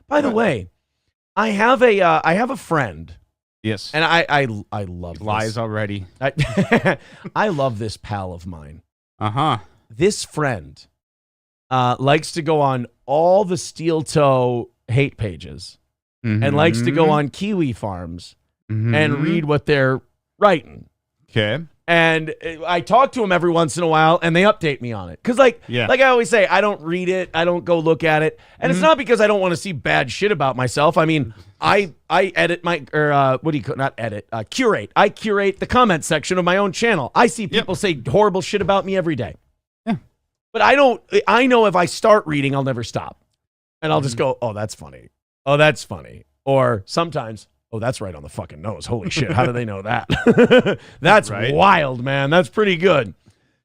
By the way, I have a friend. Yes. And I love lies this. already. I love this pal of mine. Uh-huh. This friend likes to go on all the steel toe hate pages and likes to go on Kiwi farms and read what they're writing. Okay. And I talk to them every once in a while, and they update me on it. Because, like I always say, I don't read it. I don't go look at it. And it's not because I don't want to see bad shit about myself. I mean, I edit my, curate. I curate the comment section of my own channel. I see people say horrible shit about me every day. Yeah. But I know if I start reading, I'll never stop. And I'll just go, oh, that's funny. Oh, that's funny. Or sometimes, oh, that's right on the fucking nose. Holy shit. How do they know that? That's wild, man. That's pretty good.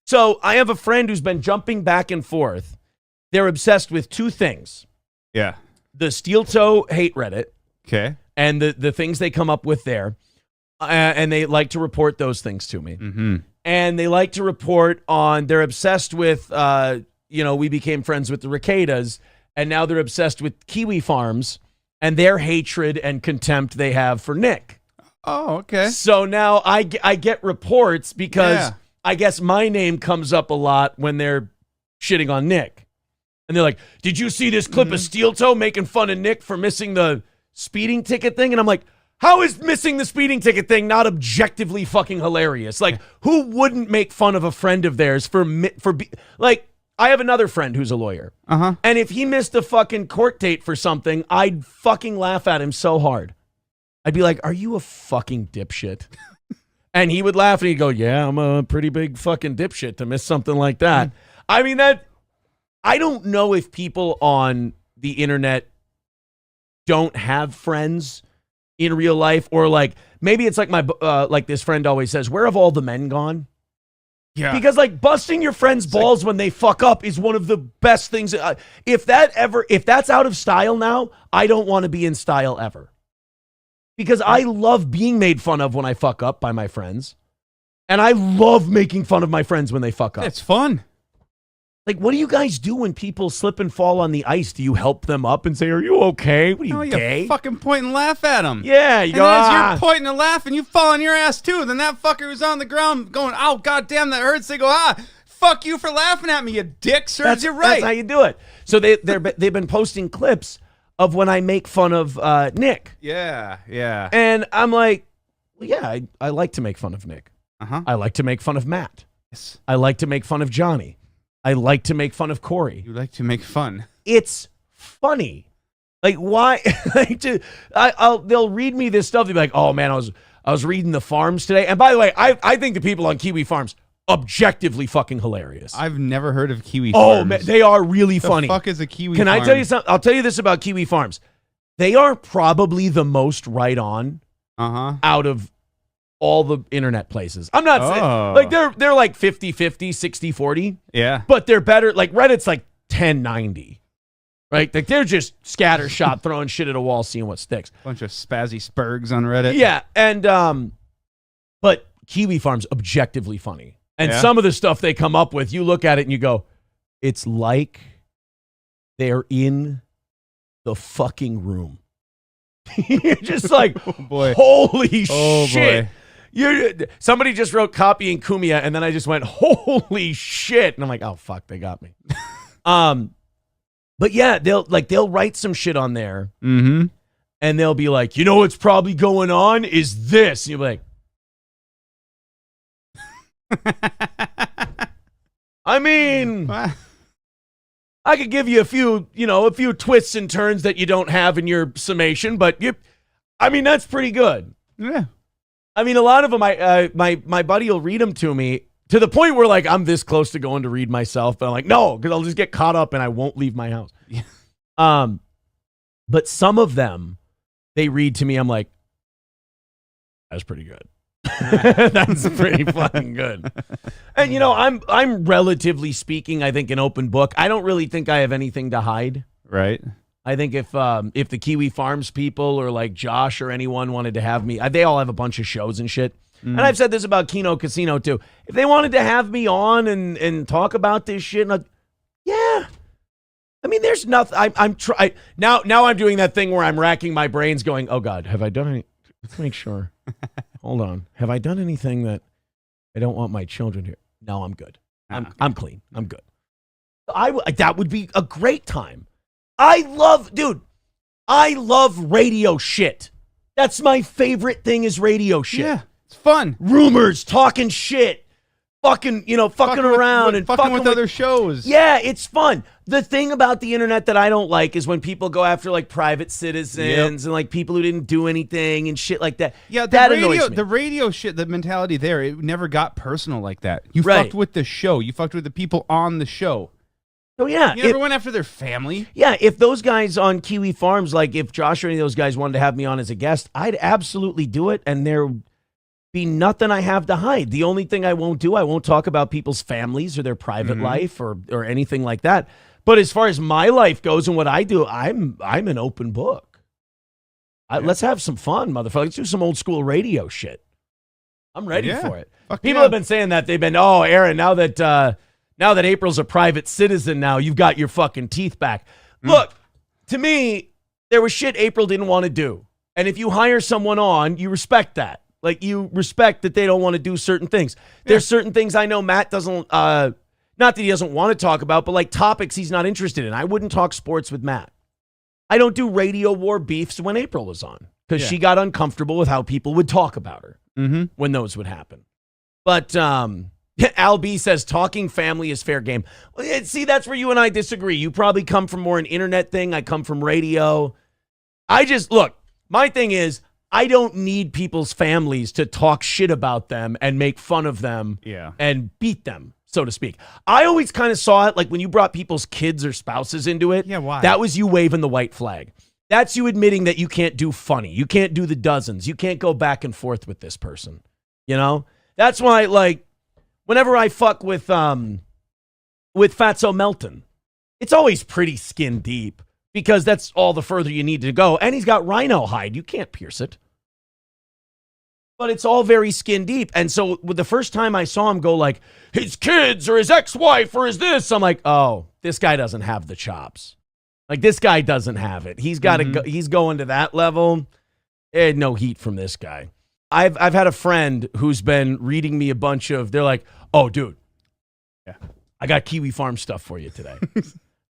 So I have a friend who's been jumping back and forth. They're obsessed with two things. Yeah. The steel toe hate Reddit. Okay. And the things they come up with there. And they like to report those things to me. And they like to report on, they're obsessed with, we became friends with the Ricadas. And now they're obsessed with Kiwi farms and their hatred and contempt they have for Nick. Oh, okay. So now I get reports because I guess my name comes up a lot when they're shitting on Nick. And they're like, did you see this clip of Steel Toe making fun of Nick for missing the speeding ticket thing? And I'm like, how is missing the speeding ticket thing not objectively fucking hilarious? Like, who wouldn't make fun of a friend of theirs like, I have another friend who's a lawyer. And if he missed a fucking court date for something, I'd fucking laugh at him so hard. I'd be like, are you a fucking dipshit? And he would laugh and he'd go, yeah, I'm a pretty big fucking dipshit to miss something like that. I mean, I don't know if people on the internet don't have friends in real life, or like, maybe it's like like this friend always says, where have all the men gone? Yeah. Because like busting your friend's balls when they fuck up is one of the best things. If that's out of style now, I don't want to be in style ever. Because I love being made fun of when I fuck up by my friends. And I love making fun of my friends when they fuck up. It's fun. Like, what do you guys do when people slip and fall on the ice? Do you help them up and say, are you okay? What are you, gay? You fucking point and laugh at them. Yeah. You go, as you're pointing and laughing, you fall on your ass too. Then that fucker who's on the ground going, oh, goddamn, that hurts. They go, fuck you for laughing at me, you dick. Serves you right. That's how you do it. So they've been posting clips of when I make fun of Nick. Yeah. And I'm like, well, yeah, I like to make fun of Nick. I like to make fun of Matt. Yes. I like to make fun of Johnny. I like to make fun of Corey. You like to make fun. It's funny. Like, why? They'll read me this stuff. They'll be like, oh, man, I was reading the farms today. And by the way, I think the people on Kiwi farms, objectively fucking hilarious. I've never heard of Kiwi farms. Oh, man, they are really funny. The fuck is a Kiwi farm? Can I tell you something? I'll tell you this about Kiwi farms. They are probably the most right on out of all the internet places. I'm not saying, like, they're like 50-50, 60-40. Yeah. But they're better. Like, Reddit's like 10-90. Right? Like, they're just scattershot, throwing shit at a wall, seeing what sticks. Bunch of spazzy spurgs on Reddit. Yeah. And, but Kiwi Farm's objectively funny. And some of the stuff they come up with, you look at it and you go, it's like they're in the fucking room. You're just like, holy shit. Boy. Somebody just wrote copying Kumia, and then I just went, holy shit. And I'm like, oh, fuck, they got me. But yeah, they'll write some shit on there. And they'll be like, you know what's probably going on is this. And you'll be like, I mean, I could give you a few twists and turns that you don't have in your summation, but that's pretty good. Yeah. I mean, a lot of them, my buddy will read them to me to the point where, like, I'm this close to going to read myself, but I'm like, no, because I'll just get caught up and I won't leave my house. Yeah. But some of them, they read to me, I'm like, that's pretty good. That's pretty fucking good. And, I'm relatively speaking, I think, an open book. I don't really think I have anything to hide. Right. I think if the Kiwi Farms people or like Josh or anyone wanted to have me, they all have a bunch of shows and shit. And I've said this about Kino Casino too. If they wanted to have me on and talk about this shit, yeah, I mean, there's nothing. I'm trying now. Now I'm doing that thing where I'm racking my brains, going, "Oh God, have I done any?" Let's make sure. Hold on. Have I done anything that I don't want my children to? No, I'm good. I'm clean. I'm good. That would be a great time. I love radio shit. That's my favorite thing is radio shit. Yeah, it's fun. Rumors, talking shit, fucking around and fucking with other shows. Yeah, it's fun. The thing about the internet that I don't like is when people go after like private citizens and like people who didn't do anything and shit like that. Yeah, annoys me. The radio shit, the mentality there, it never got personal like that. You fucked with the show. You fucked with the people on the show. Oh yeah, you never went after their family. Yeah, if those guys on Kiwi Farms, like if Josh or any of those guys wanted to have me on as a guest, I'd absolutely do it, and there be nothing I have to hide. The only thing I won't do, I won't talk about people's families or their private life or anything like that. But as far as my life goes and what I do, I'm an open book. Let's have some fun, motherfucker. Let's do some old school radio shit. I'm ready for it. People have been saying that. They've been, oh, Aaron, now that April's a private citizen now, you've got your fucking teeth back. Look, to me, there was shit April didn't want to do. And if you hire someone on, you respect that. Like, you respect that they don't want to do certain things. There's certain things I know Matt doesn't, not that he doesn't want to talk about, but like topics he's not interested in. I wouldn't talk sports with Matt. I don't do radio war beefs when April was on because she got uncomfortable with how people would talk about her when those would happen. But Al B says talking family is fair game. See, that's where you and I disagree. You probably come from more an internet thing. I come from radio. Look, my thing is, I don't need people's families to talk shit about them and make fun of them and beat them, so to speak. I always kind of saw it like when you brought people's kids or spouses into it. Yeah, why? That was you waving the white flag. That's you admitting that you can't do funny. You can't do the dozens. You can't go back and forth with this person. You know? That's why, like, whenever I fuck with Fatso Melton, it's always pretty skin deep because that's all the further you need to go. And he's got rhino hide. You can't pierce it. But it's all very skin deep. And so the first time I saw him go like, his kids or his ex-wife or his this, I'm like, oh, this guy doesn't have the chops. Like, this guy doesn't have it. He's got to go, he's going to that level. No heat from this guy. I've had a friend who's been reading me a bunch of, they're like, oh, dude, I got Kiwi Farm stuff for you today.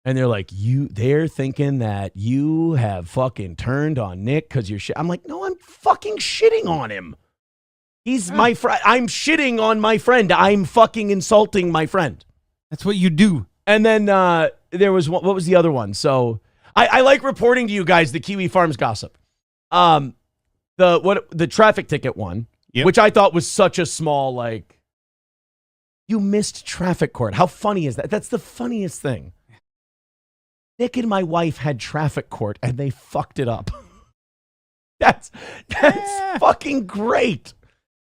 And they're like, they're thinking that you have fucking turned on Nick because you're shit. I'm like, no, I'm fucking shitting on him. He's my friend. I'm shitting on my friend. I'm fucking insulting my friend. That's what you do. And then there was what was the other one? So I like reporting to you guys the Kiwi Farms gossip. The traffic ticket one, which I thought was such a small, like, you missed traffic court. How funny is that? That's the funniest thing. Nick and my wife had traffic court and they fucked it up. That's fucking great.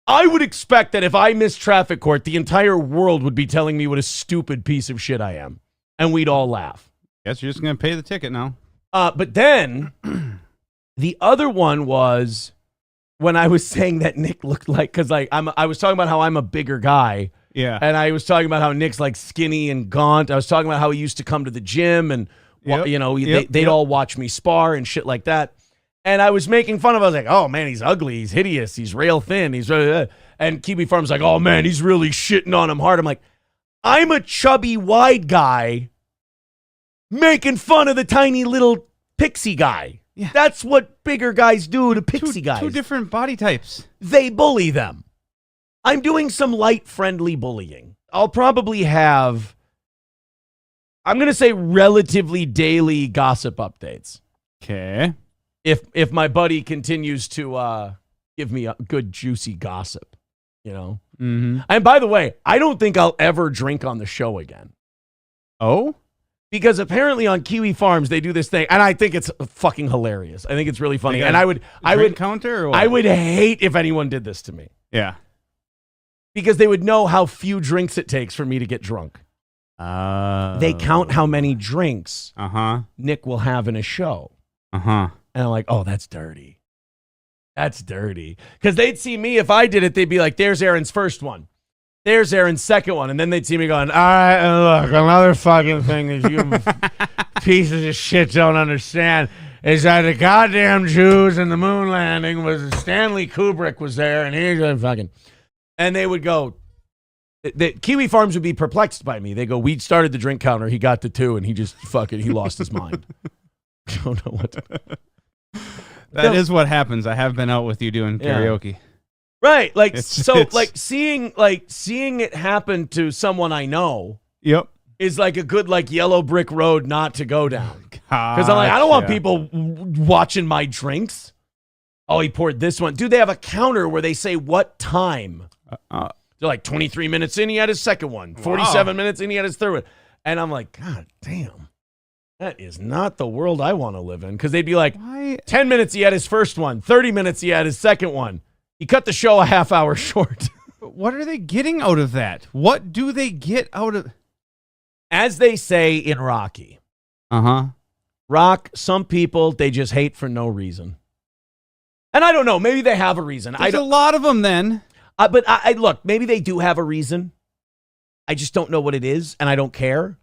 I would expect that if I missed traffic court, the entire world would be telling me what a stupid piece of shit I am. And we'd all laugh. Guess you're just going to pay the ticket now. But then the other one was when I was saying that Nick looked like, because like I was talking about how I'm a bigger guy. Yeah. And I was talking about how Nick's like skinny and gaunt. I was talking about how he used to come to the gym and, they'd all watch me spar and shit like that. And I was making fun of him. I was like, oh, man, he's ugly. He's hideous. He's rail thin. And Kiwi Farm's like, oh, man, he's really shitting on him hard. I'm like, I'm a chubby, wide guy making fun of the tiny little pixie guy. Yeah. That's what bigger guys do to pixie guys. Two different body types. They bully them. I'm doing some light, friendly bullying. I'll probably have, I'm going to say relatively daily gossip updates. Okay. If my buddy continues to give me a good, juicy gossip, you know? Mm-hmm. And by the way, I don't think I'll ever drink on the show again. Oh? Because apparently on Kiwi Farms, they do this thing, and I think it's fucking hilarious. I think it's really funny. And I would counter or what? I would hate if anyone did this to me. Yeah. Because they would know how few drinks it takes for me to get drunk. They count how many drinks Nick will have in a show. And I'm like, oh, that's dirty. That's dirty. Because they'd see me, if I did it, they'd be like, there's Aaron's first one. There's Aaron's second one. And then they'd see me going, all right, and look, another fucking thing that you pieces of shit don't understand is that the goddamn Jews and the moon landing was Stanley Kubrick was there, and he's a fucking... And they would go... The Kiwi Farms would be perplexed by me. They go, we started the drink counter, he got to 2, and he just he lost his mind. I don't know what to... That is what happens. I have been out with you doing karaoke. Right, seeing it happen to someone I know. Yep, is like a good yellow brick road not to go down. Because I'm like, I don't want people watching my drinks. Oh, he poured this one, dude. They have a counter where they say what time. They're like 23 minutes in, he had his second one. 47 minutes in, he had his third one. And I'm like, God damn, that is not the world I want to live in. Because they'd be like, 10 minutes, he had his first one. 30 minutes, he had his second one. He cut the show a half hour short. What are they getting out of that? What do they get out of... As they say in Rocky. Rock, some people, they just hate for no reason. And I don't know. Maybe they have a reason. There's a lot of them then. But I look, maybe they do have a reason. I just don't know what it is, and I don't care.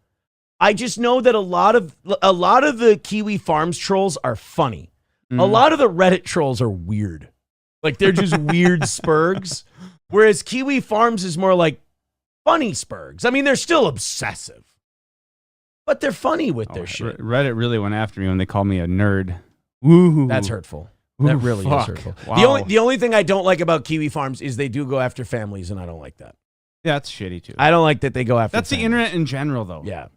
I just know that a lot of the Kiwi Farms trolls are funny. A lot of the Reddit trolls are weird. Like, they're just weird spurgs. Whereas Kiwi Farms is more like funny spurgs. I mean, they're still obsessive. But they're funny with their shit. Reddit really went after me when they called me a nerd. Woo. That's hurtful. That really is hurtful. Wow. The only thing I don't like about Kiwi Farms is they do go after families, and I don't like that. Yeah, that's shitty, too. I don't like that they go after That's families. The internet in general, though. Yeah.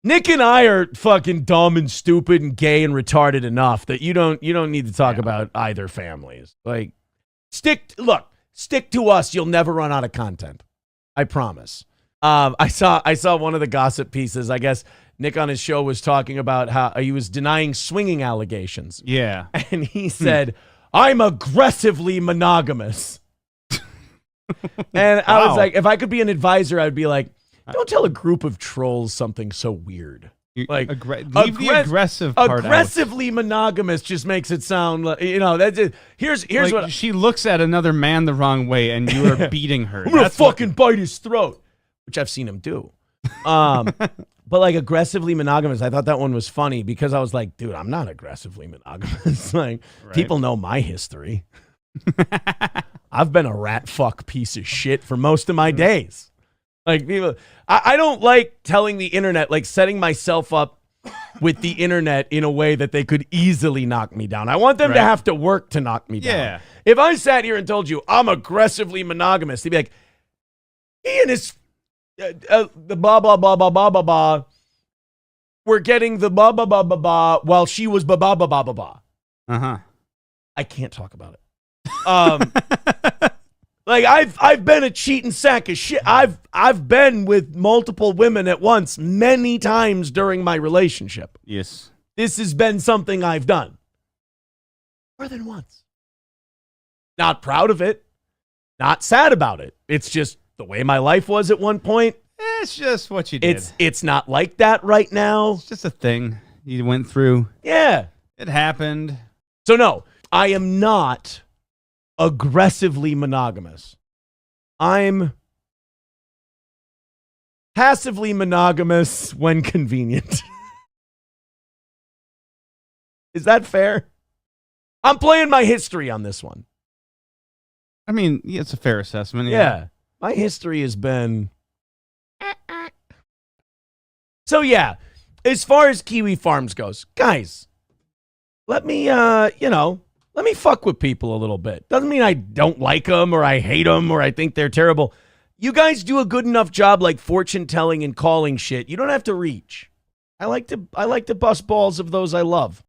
Nick and I are fucking dumb and stupid and gay and retarded enough that you don't need to talk about either families. Like, stick to us. You'll never run out of content. I promise. I saw one of the gossip pieces. I guess Nick on his show was talking about how he was denying swinging allegations. Yeah. And he said, I'm aggressively monogamous. And I was like, if I could be an advisor, I'd be like, don't tell a group of trolls something so weird. Like, leave the aggressive part aggressively monogamous just makes it sound like, that's it. Here's like what she looks at another man the wrong way and you are beating her. I'm gonna fucking bite his throat, which I've seen him do. But like aggressively monogamous, I thought that one was funny because I was like, dude, I'm not aggressively monogamous. Like, people know my history. I've been a rat fuck piece of shit for most of my days. Like, people, I don't like telling the internet, like setting myself up with the internet in a way that they could easily knock me down. I want them to have to work to knock me down. Yeah. If I sat here and told you I'm aggressively monogamous, they'd be like, he and his the blah, blah, blah, blah, blah, blah, blah. We're getting the blah, blah, blah, blah, blah, while she was blah, blah, blah, blah, blah, blah. I can't talk about it. Like, I've been a cheating sack of shit. I've been with multiple women at once many times during my relationship. Yes. This has been something I've done. More than once. Not proud of it. Not sad about it. It's just the way my life was at one point. It's just what you did. It's not like that right now. It's just a thing you went through. Yeah. It happened. So no, I am not aggressively monogamous. I'm passively monogamous when convenient. Is that fair? I'm playing my history on this one. I mean, yeah, it's a fair assessment. Yeah. My history has been... So yeah, as far as Kiwi Farms goes, guys, let me fuck with people a little bit. Doesn't mean I don't like them or I hate them or I think they're terrible. You guys do a good enough job like fortune telling and calling shit. You don't have to reach. I like to bust balls of those I love.